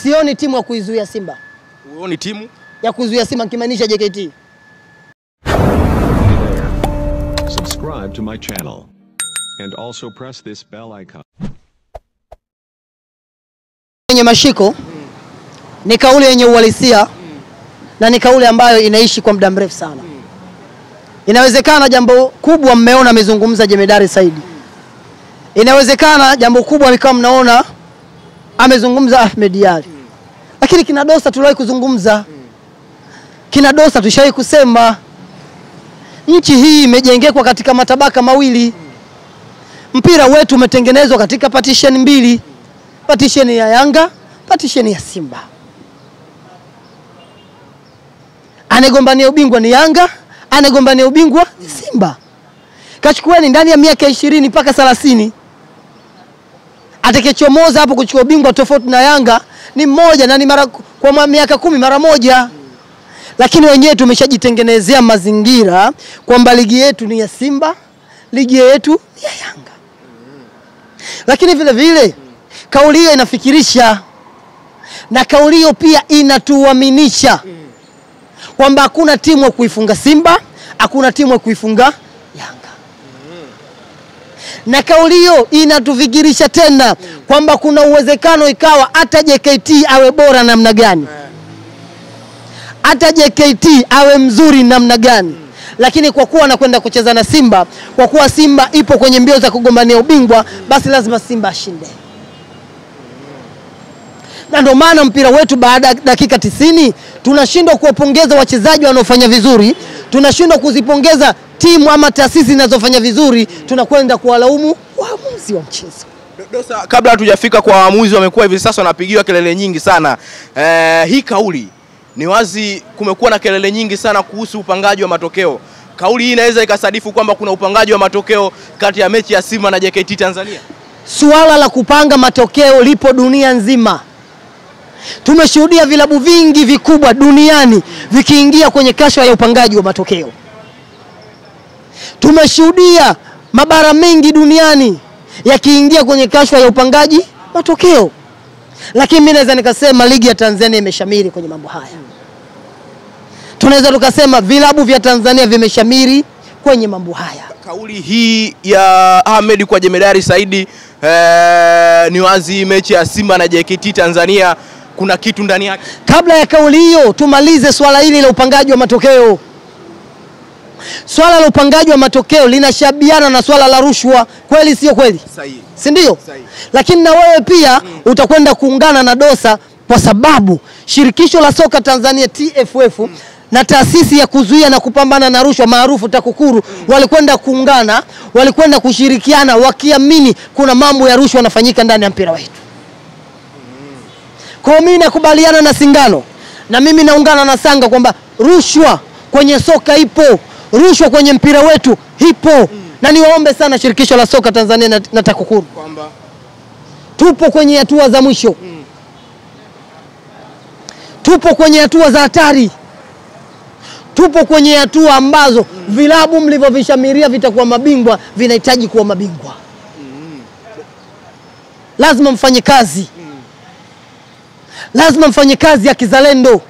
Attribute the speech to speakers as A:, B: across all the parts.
A: Sioni timu ya kuizuia Simba.
B: Uoni timu
A: ya kuizuia Simba kimaanisha JKT.
C: Subscribe to my channel and also press this bell icon.
A: Yenye mashiko ni kauli yenye uhalisia na ni kauli ambayo inaishi kwa muda mrefu sana. Inawezekana jambo kubwa mmeona amezungumza Jemedari Saidi. Inawezekana jambo kubwa mkao mnaona amezungumza Ahmed Ally. Lakini kina Dosa tuliwahi kuzungumza. Kina Dosa tushawahi kusema nchi hii imejengekwa katika matabaka mawili. Mpira wetu umetengenezwa katika partition mbili. Partition ya Yanga, partition ya Simba. Anegombania ubingwa ni Yanga, anegombania ubingwa ni Simba. Kachukueni ndani ya miaka 20 mpaka 30. Atakayechomoza hapo kuchukua ubingwa tofauti na Yanga ni mmoja na ni mara kwa miaka 10 mara moja. Lakini wenyewe tumeshajitengenezea mazingira kwamba ligi yetu ni ya Simba, ligi yetu ni ya Yanga. Lakini vile vile kauli hiyo inafikirisha na kauli hiyo pia inatuaminisha kwamba hakuna timu ya kuifunga Simba, hakuna timu ya kuifunga Yanga. Na kauli hiyo inatufikirisha tena kwamba kuna uwezekano ikawa hata JKT awe bora namna gani. Hata JKT awe mzuri namna gani. Lakini kwa kuwa anakwenda kucheza na Simba, kwa kuwa Simba ipo kwenye mbio za kugombania ubingwa, basi lazima Simba ashinde. Na ndio maana mpira wetu baada ya dakika 90 tunashindwa kuwapongeza wachezaji wanaofanya vizuri, tunashindwa kuzipongeza timu ama taasisi zinazofanya vizuri, tunakwenda kuwalaumu waamuzi wa mchezo.
B: Dosa, kabla hatujafika kwa waamuzi wamekuwa hivi sasa wanapigiwa kelele nyingi sana. Hii kauli ni wazi kumekuwa na kelele nyingi sana kuhusu upangaji wa matokeo. Kauli hii inaweza ikasadifu kwamba kuna upangaji wa matokeo kati ya mechi ya Simba na JKT Tanzania.
A: Suala la kupanga matokeo lipo dunia nzima. Tumeshuhudia vilabu vingi vikubwa duniani vikiingia kwenye kashfa ya upangaji wa matokeo. Tumeshuhudia mabara mengi duniani yakiingia kwenye kashfa ya upangaji matokeo. Lakini mimi naweza nikasema ligi ya Tanzania imeshamiri kwenye mambo haya. Tunaweza tukasema vilabu vya Tanzania vimeshamiri kwenye mambo haya.
B: Kauli hii ya Ahmed kwa Jemedari Saidi ni wazi mechi ya Simba na JKT Tanzania kuna kitu ndani yake.
A: Kabla ya kauli hiyo tumalize swala hili la upangaji wa matokeo. Swala la upangaji wa matokeo linashabiana na swala la rushwa, kweli sio kweli?
B: Sahihi.
A: Si ndio?
B: Sahihi.
A: Lakini na wewe pia utakwenda kuungana na Dosa kwa sababu shirikisho la soka Tanzania TFF na taasisi ya kuzuia na kupambana na rushwa maarufu TAKUKURU walikwenda kuungana, walikwenda kushirikiana wakiamini kuna mambo ya rushwa yanafanyika ndani ya mpira wetu. Kwa mimi nakubaliana na Singano na mimi naungana na Sanga kwamba rushwa kwenye soka ipo, rushwa kwenye mpira wetu ipo. Na niwaombe sana shirikisho la soka Tanzania na TAKUKURU
B: kwamba
A: tupo kwenye hatua za mwisho. Tupo kwenye hatua za hatari. Tupo kwenye hatua ambazo vilabu mlivyovishamiri vitakuwa mabingwa vinahitaji kuwa mabingwa. Lazima mfanye kazi. Lazima mfanye kazi ya kizalendo.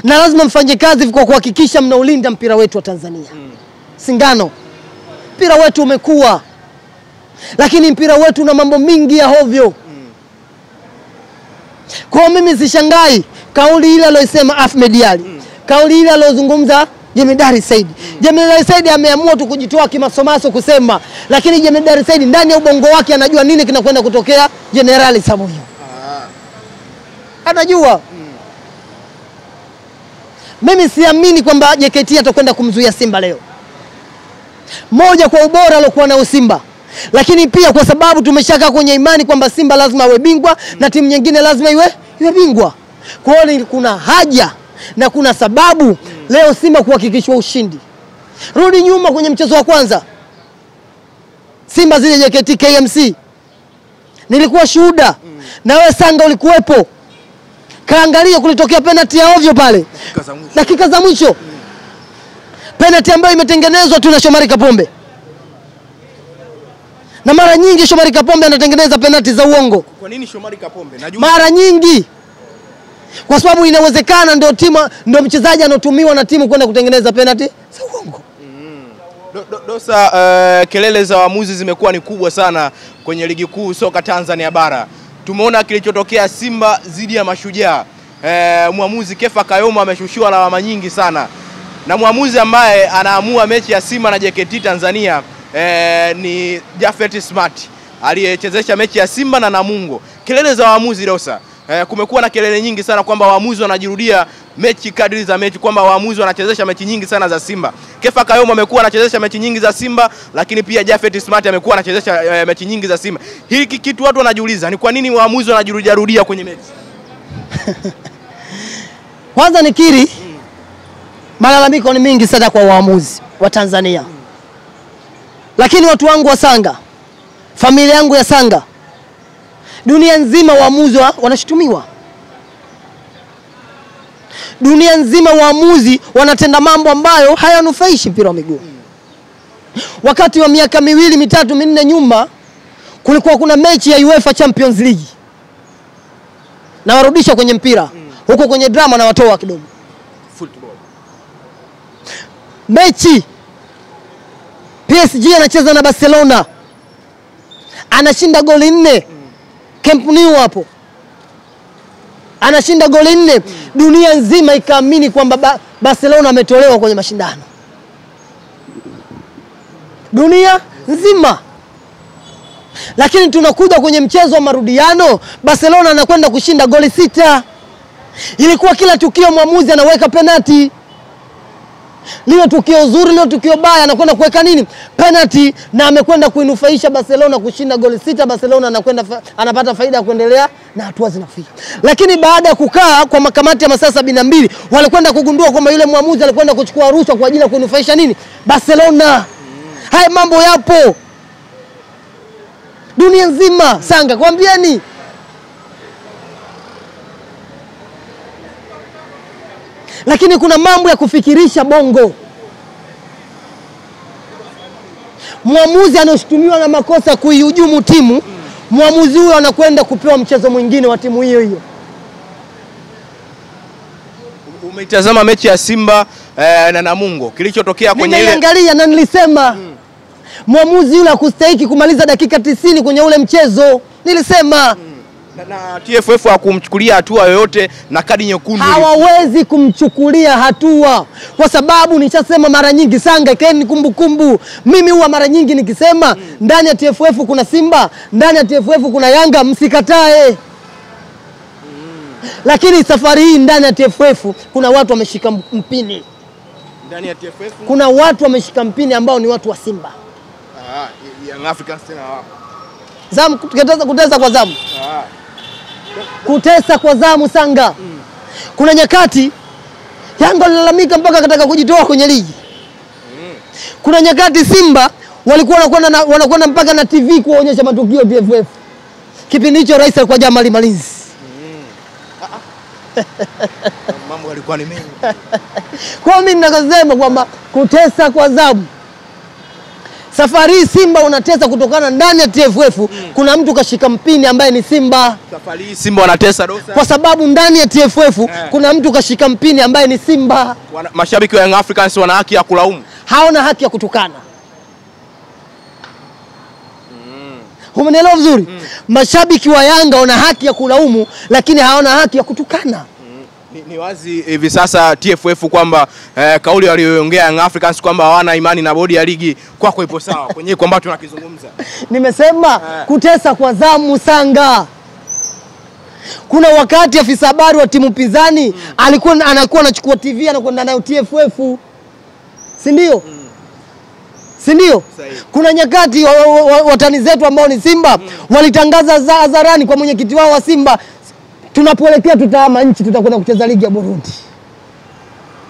A: Na lazima mfanye kazi kwa kuhakikisha mnaulinda mpira wetu wa Tanzania. Singano, mpira wetu umekuwa, lakini mpira wetu una mambo mingi ya hovyo. Kwa mimi sishangai kauli ile aliyosema Ahmed Ally. Kauli ile aliyozungumza Jemedari Saidi. Jemedari Saidi ameamua tu kujitoa kimasomaso kusema, lakini Jemedari Saidi ndani ya ubongo wake anajua nini kinakwenda kutokea Generali Samuyo. Anajua. Mimi siamini kwamba JKT atakwenda kumzuia Simba leo. Moja kwa ubora aliokuwa nao Simba. Lakini pia kwa sababu tumeshaka kwenye imani kwamba Simba lazima awe bingwa na timu nyingine lazima iwe bingwa. Kwa hiyo kuna haja na kuna sababu leo Simba kuhakikishwa ushindi. Rudi nyuma kwenye mchezo wa kwanza. Simba zile JKT KMC. Nilikuwa shuhuda. Na wewe Sanga ulikuwepo. Kaangalia kulitokea penalty ya ovyo pale. Dakika za mwisho. Penalty ambayo imetengenezwa tu na Shomari Kapombe. Na mara nyingi Shomari Kapombe anatengeneza penalti za uongo.
B: Kwa nini Shomari Kapombe?
A: Mara nyingi. Kwa sababu inawezekana ndio mchezaji anotumiwa na timu kwenda kutengeneza penalti za uongo.
B: Dosa, kelele za waamuzi zimekuwa ni kubwa sana kwenye ligi kuu soka Tanzania bara. Tumeona kilichotokea Simba dhidi ya Mashujaa. Muamuzi Kefa Kayoma ameshushiwa lawama nyingi sana. Na muamuzi ambaye anaamua mechi ya Simba na JKT Tanzania ni Jafet Smart, aliyechezesha mechi ya Simba na Namungo. Kelele za waamuzi Dosa, kumekuwa na kelele nyingi sana kwamba waamuzi wanajirudia mechi kadri za mechi, kwamba waamuzi wanachezesha mechi nyingi sana za Simba. Kefa Kayoma amekuwa anachezesha mechi nyingi za Simba, lakini pia Jafet Smart amekuwa anachezesha mechi nyingi za Simba. Hiki kitu watu wanajiuliza, ni kwa nini waamuzi wanajirudia kwenye mechi?
A: Kwanza nikiri, malalamiko ni mingi sana kwa waamuzi wa Tanzania. Lakini watu wangu wa Sanga, familia yangu ya Sanga, dunia nzima waamuzi wanashutumiwa. Dunia nzima waamuzi wanatenda mambo ambayo hayanufaishi mpira wa miguu. Wakati wa miaka 2, 3, 4 nyuma kulikuwa kuna mechi ya UEFA Champions League. Na warudisha kwenye mpira. Huko kwenye drama na watoa kidogo.
B: Football.
A: Mechi PSG anacheza na Barcelona. Anashinda goli 4. Camp Nou hapo. Anashinda goli 4. Dunia nzima ikaamini kwamba Barcelona ametolewa kwenye mashindano. Dunia nzima. Lakini tunakuja kwenye mchezo wa marudiano, Barcelona anakwenda kushinda goli 6. Ilikuwa kila tukio mwamuzi anaweka penalti. Lile tukio zuri, lile tukio baya anakwenda kuweka nini? Penalti, na amekwenda kuinufaisha Barcelona kushinda goli 6. Barcelona anapata faida ya kuendelea na hatua zinafika. Lakini baada ya kukaa kwa makamati ya masaa 72, walikwenda kugundua kwamba yule mwamuzi alikwenda kuchukua rushwa kwa ajili ya kuinufaisha nini? Barcelona. Haya mambo yapo dunia nzima. Sanga, kwambieni. Lakini kuna mambo ya kufikirisha bongo. Mwamuzi anashutumiwa na makosa kuihujumu timu, mwamuzi huyo anakwenda kupewa mchezo mwingine wa timu hiyo hiyo.
B: Umeitazama mechi ya Simba na Namungo, kilichotokea kwenye ile.
A: Nimeangalia na nilisema mwamuzi yule hakustahili kumaliza dakika 90 kwenye ule mchezo. Nilisema
B: na TFF hakumchukulia hatua yoyote na kadi nyekundu.
A: Hawawezi kumchukulia hatua kwa sababu nishasema mara nyingi. Sanga, keni kumbukumbu. Mimi huwa mara nyingi nikisema ndani ya TFF kuna Simba, ndani ya TFF kuna Yanga, msikatae. Lakini safari hii ndani ya TFF kuna watu wameshika mpini.
B: Ndani ya TFF
A: kuna watu wameshika mpini ambao ni watu wa Simba.
B: Young Africans tena wapo.
A: Zamu kutesa kwa zamu. Kutesa kwa zamu Sanga. Kuna nyakati Yanga walalamika mpaka kataka kujitoa kwenye ligi. Kuna nyakati Simba walikuwa wanakwenda mpaka na TV kuonyesha matukio TFF. Kipindi hicho rais alikuwa Jamali Malinzi.
B: Mambo yalikuwa ni mengi.
A: Kwa mimi ninakasema kwamba kutesa kwa zamu. Safari Simba unatesa kutokana ndani ya TFF kuna mtu kashika mpini ambaye ni Simba.
B: Safari Simba wanatesa Dosa
A: kwa sababu ndani ya TFF kuna mtu kashika mpini ambaye ni Simba.
B: Mashabiki wa Young Africans wana haki ya kulaumu.
A: Hawana haki ya kutukana. Umeelewa vizuri? Mashabiki wa Yanga wana haki ya kulaumu lakini hawana haki ya kutukana.
B: Ni wazi hivi sasa TFF kwamba kauli aliyoongea Young Africans kwamba hawana imani na bodi ya ligi kwako ipo sawa kwenye kwamba tunakizungumza.
A: Nimesema kutesa kwa zamu Sanga. Kuna wakati afisa habari wa timu pinzani anakuwa anachukua TV anakwenda nayo TFF. Si ndio? Si ndio? Kuna nyakati watani zetu ambao ni Simba walitangaza hadharani kwa mwenyekiti wao wa Simba, tunapoelekea tutahama nchi, tutakwenda kucheza ligi ya Burundi.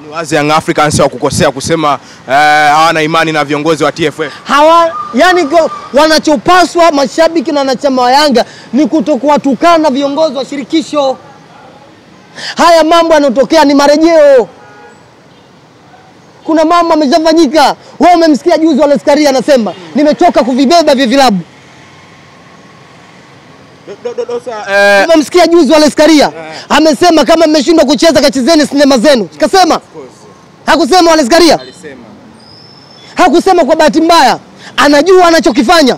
B: Ni wazi Young Africans wa kukosea kusema hawana imani na viongozi wa TFF.
A: Yani wanachopaswa mashabiki na wanachama wa Yanga ni kutokuwatukana viongozi wa shirikisho. Haya mambo yanotokea ni marejeo. Kuna mambo yameshafanyika. Wewe umemsikia juzi wale Skaria anasema nimechoka kuvibeba vya vilabu. Umemsikia juzi wale Skaria amesema kama mmeshindwa kucheza kachezeni sinema zenu. Kasema? Hakusema wale Skaria?
B: Alisema.
A: Hakusema kwa bahati mbaya. Anajua anachokifanya.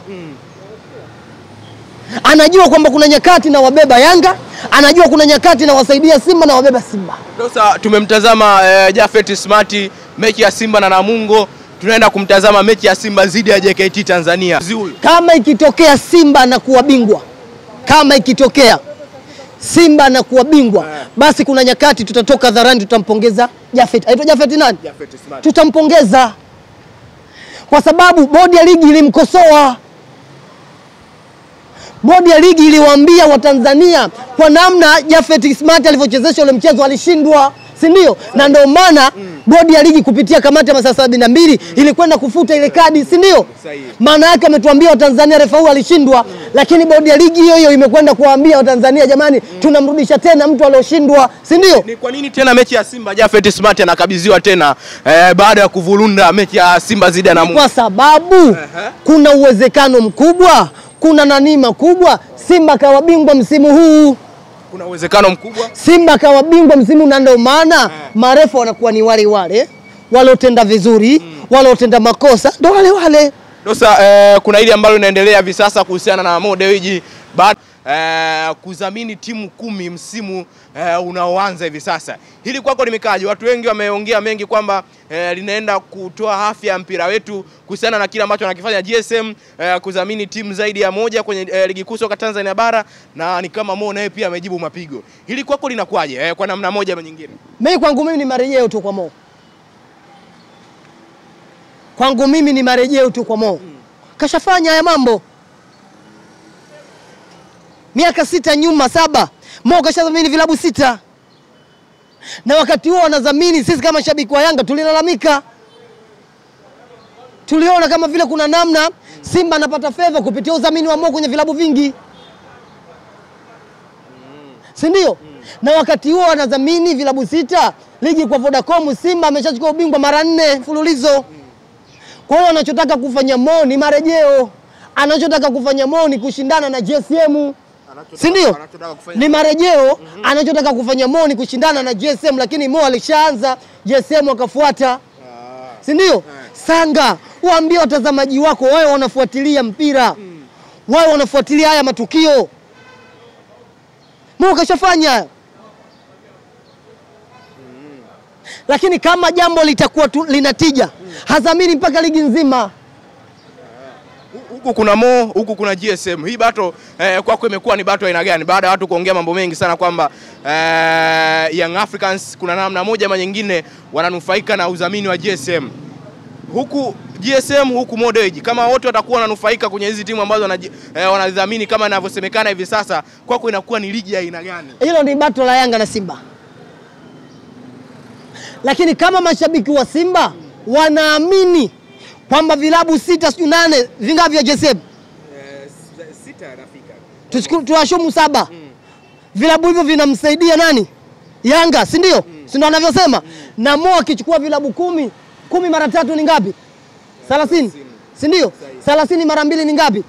A: Anajua kwamba kuna nyakati na wabeba Yanga, anajua kuna nyakati na wasaidia Simba na wabeba Simba.
B: Sasa tumemtazama Japhet Smart mechi ya Simba na Namungo, tunaenda kumtazama mechi ya Simba dhidi ya JKT Tanzania.
A: Kama ikitokea Simba na kuwa bingwa, kama ikitokea Simba na kuwa bingwa, basi kuna nyakati tutatoka dharani tutampongeza Japhet. Aitwa Japhet nani?
B: Japhet Smart.
A: Tutampongeza. Kwa sababu bodi ya ligi ilimkosoa. Bodi ya ligi iliwaambia Watanzania kwa namna Japhet Smart alivyochezesha ule mchezo alishindwa, si ndio? Na ndio maana bodi ya ligi kupitia kamati ya masaa 72 ilikwenda kufuta ile kadi, si ndio? Maana yake ametuambia Watanzania refa huyu alishindwa, lakini bodi ya ligi hiyo imekwenda kuwaambia Watanzania jamani, tunamrudisha tena mtu alioshindwa, si ndio?
B: Ni kwa nini tena mechi ya Simba Japhet Smart anakabidhiwa tena baada ya kuvurunda mechi ya Simba dhidi ya Namungo?
A: Kwa sababu kuna uwezekano mkubwa, kuna nanima kubwa Simba kawa bingwa msimu huu.
B: Kuna uwezekano mkubwa
A: Simba kawa bingwa msimu, na ndio maana marefa wanakuwa ni wale waliotenda vizuri, waliotenda makosa ndio wale.
B: Sasa kuna ile ambalo inaendelea hivi sasa kuhusiana na Mo Dewji baada kudhamini timu 10 msimu unaoanza hivi sasa. Hili kwako limekaje? Watu wengi wameongea mengi kwamba linaenda kutoa afya ya mpira wetu kuhusiana na kile ambacho anakifanya GSM, kudhamini timu zaidi ya moja kwenye ligi kuu soka Tanzania bara, na ni kama Mo naye pia amejibu mapigo. Hili kwako linakwaje kwa namna moja au nyingine?
A: Mimi kwangu mimi ni marejeo tu kwa Mo. Kwangu mimi ni marejeo tu kwa Mo. Kashafanya haya mambo. Miaka 6 nyuma 7, Mo kashadhamini vilabu 6. Na wakati huo wanadhamini, sisi kama shabiki wa Yanga tulilalamika. Tuliona kama vile kuna namna Simba anapata fedha kupitia udhamini wa Mo kwenye vilabu vingi. Si ndio? Na wakati huo wanadhamini vilabu 6, ligi kwa Vodacom, Simba ameshachukua ubingwa mara 4 mfululizo. Kwa hiyo anachotaka kufanya Mo ni marejeo. Anachotaka kufanya Mo ni kushindana na GSM. Si ndio? Ni marejeo. Anachotaka kufanya Mo ni kushindana na GSM, lakini Mo alishaanza, GSM akafuata. Si ndio? Sanga, waambie watazamaji wako wao wanafuatilia mpira. Wao wanafuatilia haya matukio. Mo kashafanya. Lakini kama jambo litakuwa linatija, hadhamini mpaka ligi nzima.
B: Huku kuna Mo, huku kuna GSM. Hii battle kwako imekuwa ni battle aina gani? Baada ya watu kuongea mambo mengi sana kwamba Young Africans kuna namna moja ama nyingine wananufaika na udhamini wa GSM. Huku GSM, huku Mo Dewji. Kama wote watakuwa wananufaika kwenye hizi timu ambazo wanadhamini kama inavyosemekana hivi sasa, kwako inakuwa ni ligi ya aina gani?
A: Hilo ni battle la Yanga na Simba. Lakini kama mashabiki wa Simba wanaamini kwamba vilabu 6 sio 8 vingapi vya GSM?
B: 6 nafika.
A: Tuwashumu 7. Vilabu hivyo vinamsaidia nani? Yanga, si ndio? Si ndio anavyosema? Na Mo akichukua vilabu 10, 10 mara 3 ni ngapi? 30. Si ndio? 30 mara 2 ni ngapi?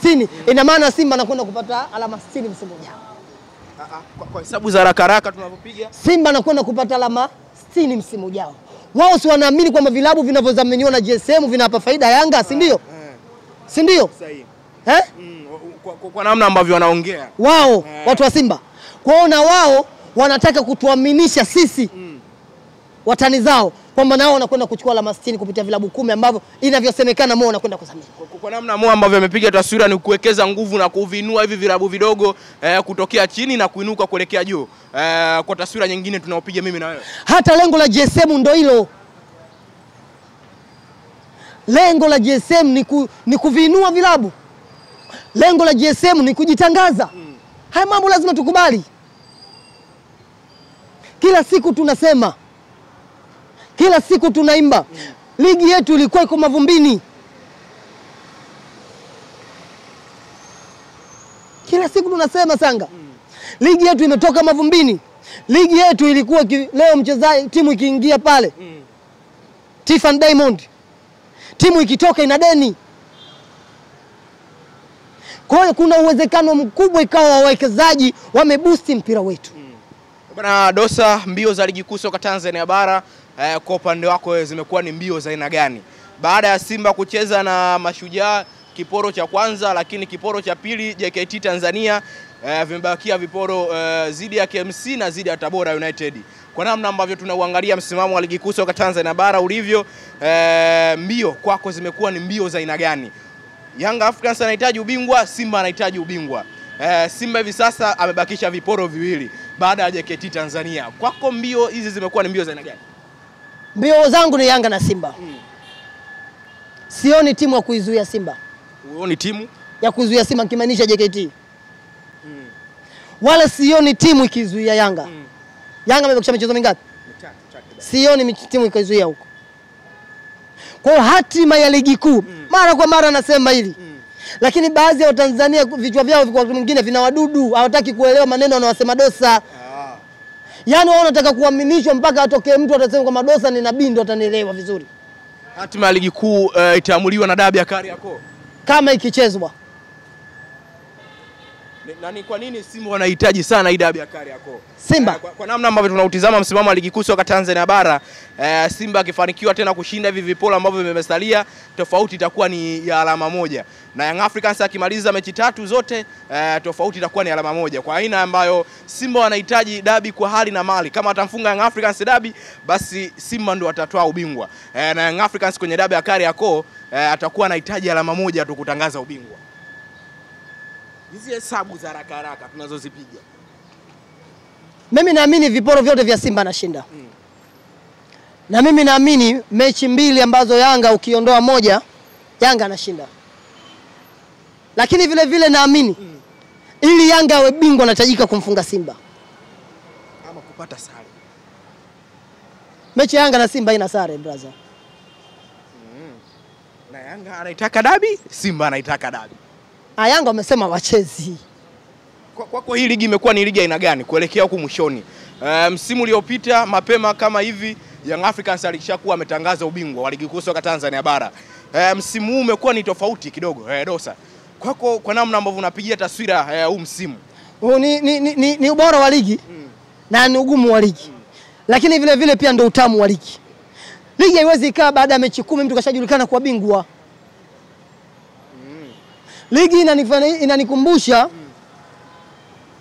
A: 60. Ina maana Simba anakwenda kupata alama 60 msimu ujao.
B: Kwa hesabu za haraka tunavyopiga,
A: Simba anakwenda kupata alama 60 msimu ujao. Wao si wanaamini kwamba vilabu vinavyodhaminiwa na GSM vinapa faida Yanga, si ndio? Si ndio?
B: Sahihi.
A: Kwa
B: namna ambavyo wanaongea
A: wao watu wa Simba. Kwao na wao wanataka kutuaminisha sisi watani zao kwamba nao wanakwenda kuchukua alama 60 kupitia vilabu 10 ambavyo inavyosemekana Mo anakwenda kudhamini.
B: Kwa namna Mo ambavyo amepiga taswira ni kuwekeza nguvu na kuvinua hivi vilabu vidogo kutokea chini na kuinuka kuelekea juu. Kwa taswira nyingine tunaopiga mimi na wewe.
A: Hata lengo la GSM ndio hilo. Lengo la GSM ni kuvinua vilabu. Lengo la GSM ni kujitangaza. Haya mambo lazima tukubali. Kila siku tunasema, kila siku tunaimba, ligi yetu ilikuwa iko mavumbini. Kila siku tunasema Sanga, ligi yetu imetoka mavumbini. Ligi yetu ilikuwa leo mchezaji timu ikiingia pale, Tiffany Diamond, timu ikitoka ina deni. Kwa hiyo kuna uwezekano mkubwa ikawa wawekezaji wameboost mpira wetu.
B: Bwana Dosa, mbio za ligi kuu soka Tanzania bara kwa upande wako zimekuwa ni mbio za aina gani? Baada ya Simba kucheza na Mashujaa kiporo cha kwanza, lakini kiporo cha pili JKT Tanzania, vimebakia viporo zidi ya KMC na zidi ya Tabora United. Kwa namna ambavyo tunauangalia msimamo wa ligi kuu soka Tanzania bara ulivyo, mbio kwako zimekuwa ni mbio za aina gani? Young Africans anahitaji ubingwa, Simba anahitaji ubingwa. Simba hivi sasa amebakisha viporo viwili baada ya JKT Tanzania. Kwako mbio hizi zimekuwa ni mbio za aina gani?
A: Mbio zangu ni Yanga na Simba. Sioni timu ya kuizuia Simba.
B: Uone timu
A: ya kuizuia Simba nikimaanisha JKT. Wala sioni timu ikizuia Yanga. Yanga amebakisha michezo mingapi? Sioni timu ikizuia huko. Kwa hatima ya ligi kuu, mara kwa mara nasema hili. Lakini baadhi ya Watanzania vichwa vyao kwa mwingine vina wadudu, hawataki kuelewa maneno wanayosema Dosa. Yaani wao wanataka kuaminishwa mpaka atokee mtu atasema kwa Dosa ni nabii ndio atanielewa vizuri.
B: Hatima ya ligi kuu itaamuliwa na dabi ya Kariakoo
A: kama ikichezwa.
B: Nani kwa nini Simba wanahitaji sana hii dabi ya Kariakoo?
A: Simba
B: kwa namna ambavyo tunautizama msimamo wa ligi kuu soka Tanzania bara, Simba akifanikiwa tena kushinda hivi viporo ambavyo vimesalia, tofauti itakuwa ni ya alama moja. Na Young Africans akimaliza mechi 3 zote, tofauti itakuwa ni alama moja. Kwa aina ambayo Simba wanahitaji dabi kwa hali na mali. Kama atamfunga Young Africans dabi, basi Simba ndio atatoa ubingwa. Na Young Africans kwenye dabi ya Kariakoo atakuwa anahitaji alama moja tu kutangaza ubingwa. Hizi hesabu za haraka haraka tunazozipiga,
A: mimi naamini viporo vyote vya Simba anashinda. Na mimi naamini mechi 2 ambazo Yanga ukiondoa moja, Yanga anashinda. Lakini vile vile naamini ili Yanga awe bingwa anahitajika kumfunga Simba
B: ama kupata sare.
A: Mechi Yanga na Simba ina sare brother.
B: Na Yanga anaitaka dabi, Simba anaitaka dabi.
A: Yanga wamesema wachezi.
B: Kwa hii ligi imekuwa ni ligi aina gani kuelekea huko mwishoni? Msimu uliopita mapema kama hivi Young Africans alishakuwa ametangaza ubingwa wa ligi kuu soka Tanzania bara. Msimu huu umekuwa ni tofauti kidogo. Dosa, kwako kwa namna ambavyo unapigia taswira huu msimu,
A: ni ubora wa ligi na ni ugumu wa ligi. Lakini vile vile pia ndio utamu wa ligi. Ligi haiwezi ikaa baada ya mechi 10 mtu kashajulikana kwa bingwa. Ligi inanikumbusha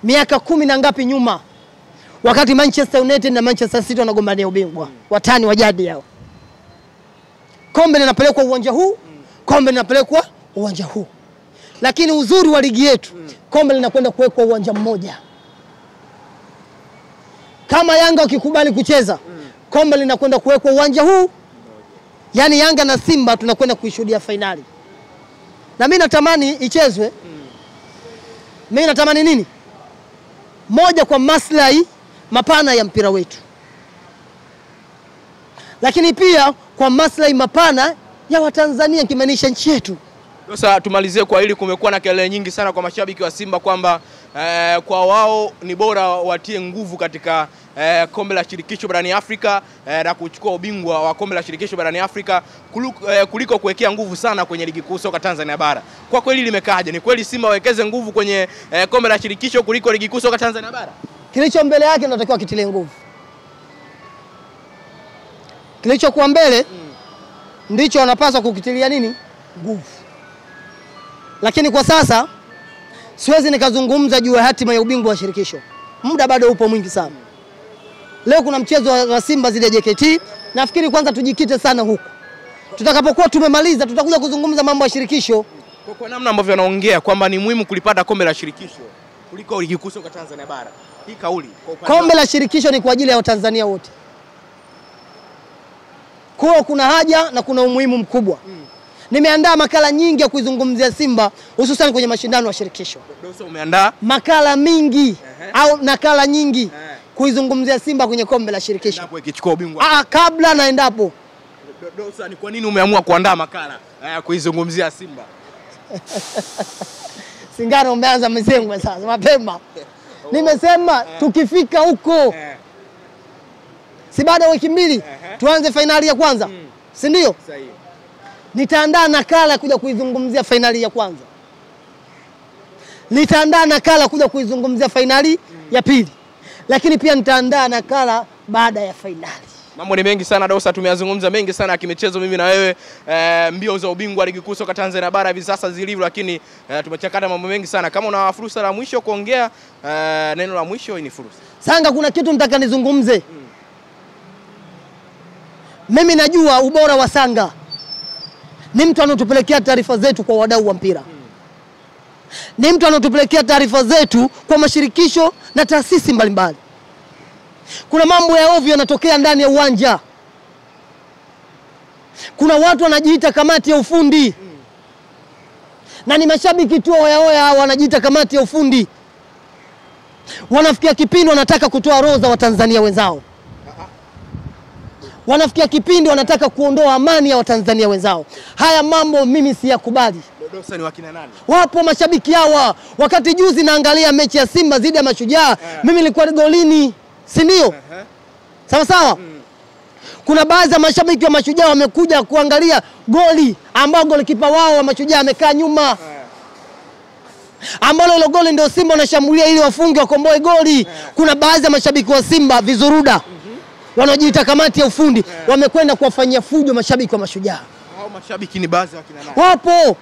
A: miaka 10 na ngapi nyuma, wakati Manchester United na Manchester City wanagombania ubingwa, watani wa jadi hao. Kombe linapelekwa uwanja huu, kombe linapelekwa uwanja huu. Lakini uzuri wa ligi yetu, kombe linakwenda kuwekwa uwanja mmoja. Kama Yanga wakikubali kucheza, kombe linakwenda kuwekwa uwanja huu. Yaani Yanga na Simba tunakwenda kuishuhudia finali. Na mimi natamani ichezwe. Mimi natamani nini? Moja, kwa maslahi mapana ya mpira wetu. Lakini pia kwa maslahi mapana ya Watanzania kimaanisha nchi yetu.
B: Sasa tumalizie kwa hili, kumekuwa na kelele nyingi sana kwa mashabiki wa Simba kwamba kwa wao ni bora watie nguvu katika kombe la shirikisho barani Afrika na kuchukua ubingwa wa kombe la shirikisho barani Afrika kuliko kuwekea nguvu sana kwenye ligi kuu soka Tanzania bara. Kwa kweli limekaaje? Ni kweli Simba wawekeze nguvu kwenye kombe la shirikisho kuliko ligi kuu soka Tanzania bara?
A: Kilicho mbele yake natakiwa kitilie nguvu. Kilicho kwa mbele ndicho wanapaswa kukitilia nini? Nguvu. Lakini kwa sasa siwezi nikazungumza juu ya hatima ya ubingwa wa shirikisho. Muda bado upo mwingi sana. Leo kuna mchezo wa Simba zile JKT. Nafikiri kwanza tujikite sana huku. Tutakapokuwa tumemaliza tutakuja kuzungumza mambo ya shirikisho.
B: Kwa namna ambavyo anaongea kwamba ni muhimu kulipata kombe la shirikisho kuliko ligi kuu soka Tanzania bara. Hii kauli kwa upande
A: kombe la shirikisho ni kwa ajili ya Watanzania wote. Kwa kuna haja na kuna umuhimu mkubwa. Nimeandaa makala nyingi ya kuizungumzia Simba hususan kwenye mashindano ya shirikisho.
B: Dosa, umeandaa
A: makala mingi au nakala nyingi kuizungumzia Simba kwenye kombe la shirikisho.
B: Endapo ikichukua ubingwa.
A: Kabla na endapo.
B: Dosa, ni kwa nini umeamua kuandaa makala kuizungumzia Simba?
A: Singano umeanza mzengwe sasa mapema. Nimesema tukifika huko si baada ya wiki 2 tuanze finali ya kwanza. Si ndio?
B: Sahihi.
A: Nitaandaa nakala kuja kuizungumzia finali ya kwanza. Nitaandaa nakala kuja kuizungumzia fainali ya pili. Lakini pia nitaandaa nakala baada ya fainali.
B: Mambo ni mengi sana Dosa, tumeyazungumza mengi sana ya kimichezo mimi na wewe. Mbio za ubingwa ligi kuu soka Tanzania bara hivi sasa zilivyo, lakini tumechakata mambo mengi sana. Kama una fursa la mwisho kuongea, neno la mwisho ni fursa.
A: Sanga, kuna kitu nataka nizungumze. Mimi najua ubora wa Sanga. Ni mtu anatupelekea taarifa zetu kwa wadau wa mpira. Ni mtu anatupelekea taarifa zetu kwa mashirikisho na taasisi mbalimbali. Kuna mambo ya ovyo yanatokea ndani ya uwanja. Kuna watu wanajiita kamati ya ufundi. Na ni mashabiki tu oya wanajiita kamati ya ufundi. Wanafikia kipindi wanataka kutoa roho za Watanzania wenzao. Wanafikia kipindi wanataka kuondoa amani ya Watanzania wenzao. Haya mambo mimi siyakubali.
B: Dosa ni wakina nani?
A: Wapo mashabiki hawa. Wakati juzi naangalia mechi ya Simba dhidi ya Mashujaa, mimi nilikuwa golini, si ndio? Sawa sawa? Kuna baadhi ya mashabiki wa Mashujaa wamekuja kuangalia goli ambao golikipa wao wa Mashujaa amekaa nyuma. Ambalo ile goli ndio Simba wanashambulia ili wafunge wakomboe goli. Kuna baadhi ya mashabiki wa Simba vizuruda wanaojiita kamati ya ufundi wamekwenda kuwafanyia fujo mashabiki wa Mashujaa.
B: Hao mashabiki ni baadhi ya kina nani?
A: Wapo.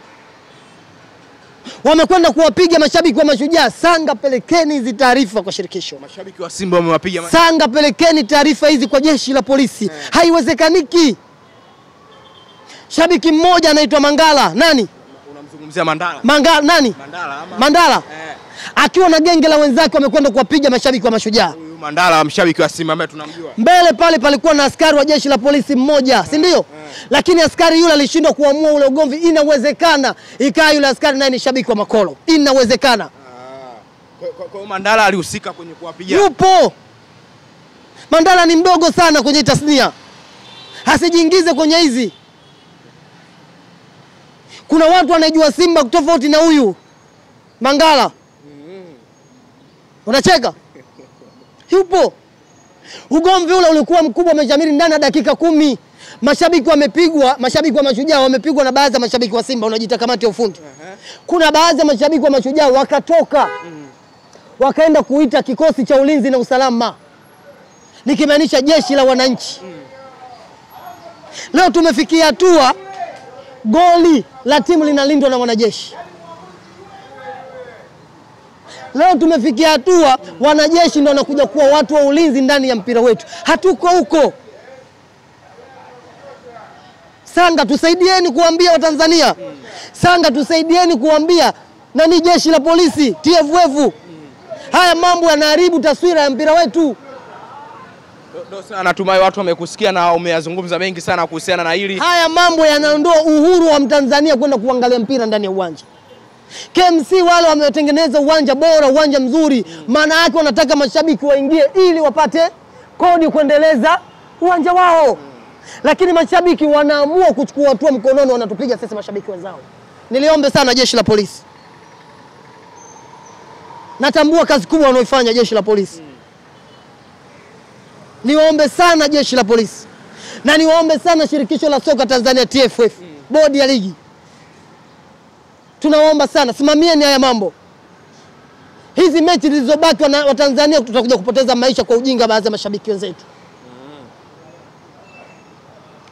A: Wamekwenda kuwapiga mashabiki wa Mashujaa. Sanga, pelekeni hizi taarifa kwa shirikisho.
B: Mashabiki wa Simba wamewapiga
A: Sanga, pelekeni taarifa hizi kwa jeshi la polisi. Haiwezekaniki. Shabiki mmoja anaitwa Mangala. Nani?
B: Unamzungumzia Mandala?
A: Nani? Mandala. Akiwa na genge la wenzake wamekwenda kuwapiga mashabiki wa Mashujaa.
B: Huyu Mandala mshabiki wa Simba ambaye tunamjua.
A: Mbele pale palikuwa na askari wa jeshi la polisi mmoja, si ndio? Lakini askari yule alishindwa kuamua ule ugomvi. Inawezekana ikawa yule askari naye ni shabiki wa Makolo. Inawezekana.
B: Kwa Mandala alihusika kwenye kuwapiga.
A: Yupo. Mandala ni mdogo sana kwenye tasnia. Hasijiingize kwenye hizi. Kuna watu wanajua Simba tofauti na huyu Mangala. Unacheka? Yupo. Ugomvi ule ulikuwa mkubwa, umeshamiri ndani ya dakika 10. Mashabiki wamepigwa, mashabiki wa Mashujaa wamepigwa na baadhi ya mashabiki wa Simba wanajiita kamati ya ufundi. Kuna baadhi ya mashabiki wa Mashujaa wakatoka. Wakaenda kuita kikosi cha ulinzi na usalama. Nikimaanisha jeshi la wananchi. Leo tumefikia hatua goli la timu linalindwa na wanajeshi. Leo tumefikia hatua wanajeshi ndio wanakuja kuwa watu wa ulinzi ndani ya mpira wetu. Hatuko huko. Sanga, tusaidieni kuambia Watanzania. Sanga, tusaidieni kuambia nani jeshi la polisi, TFF. Haya mambo yanaharibu taswira ya mpira wetu.
B: Dosa, natumai watu wamekusikia na umeyazungumza mengi sana kuhusiana na hili.
A: Haya mambo yanaondoa uhuru wa Mtanzania kwenda kuangalia mpira ndani ya uwanja. KMC wale wametengeneza uwanja bora, uwanja mzuri. Maana yake wanataka mashabiki waingie ili wapate kodi kuendeleza uwanja wao. Lakini mashabiki wanaamua kuchukua hatua mkononi, wanatupiga sisi mashabiki wenzao. Niliombe sana jeshi la polisi. Natambua kazi kubwa wanaoifanya jeshi la polisi. Niwaombe sana jeshi la polisi. Na niwaombe sana shirikisho la soka Tanzania TFF, bodi ya ligi. Tunaomba sana, simamieni haya mambo. Hizi mechi zilizobaki wa Tanzania tutakuja kupoteza maisha kwa ujinga baadhi ya mashabiki wenzetu.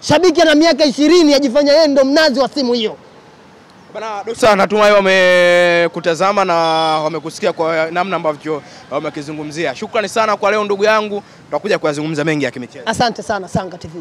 A: Shabiki ana miaka 20 ajifanya yeye ndo mnazi wa simu hiyo.
B: Bana Dosa, natumai wamekutazama na wamekusikia kwa namna ambavyo wamekizungumzia. Shukrani sana kwa leo ndugu yangu. Tutakuja kuyazungumza mengi ya kimichezo.
A: Asante sana Sanga TV.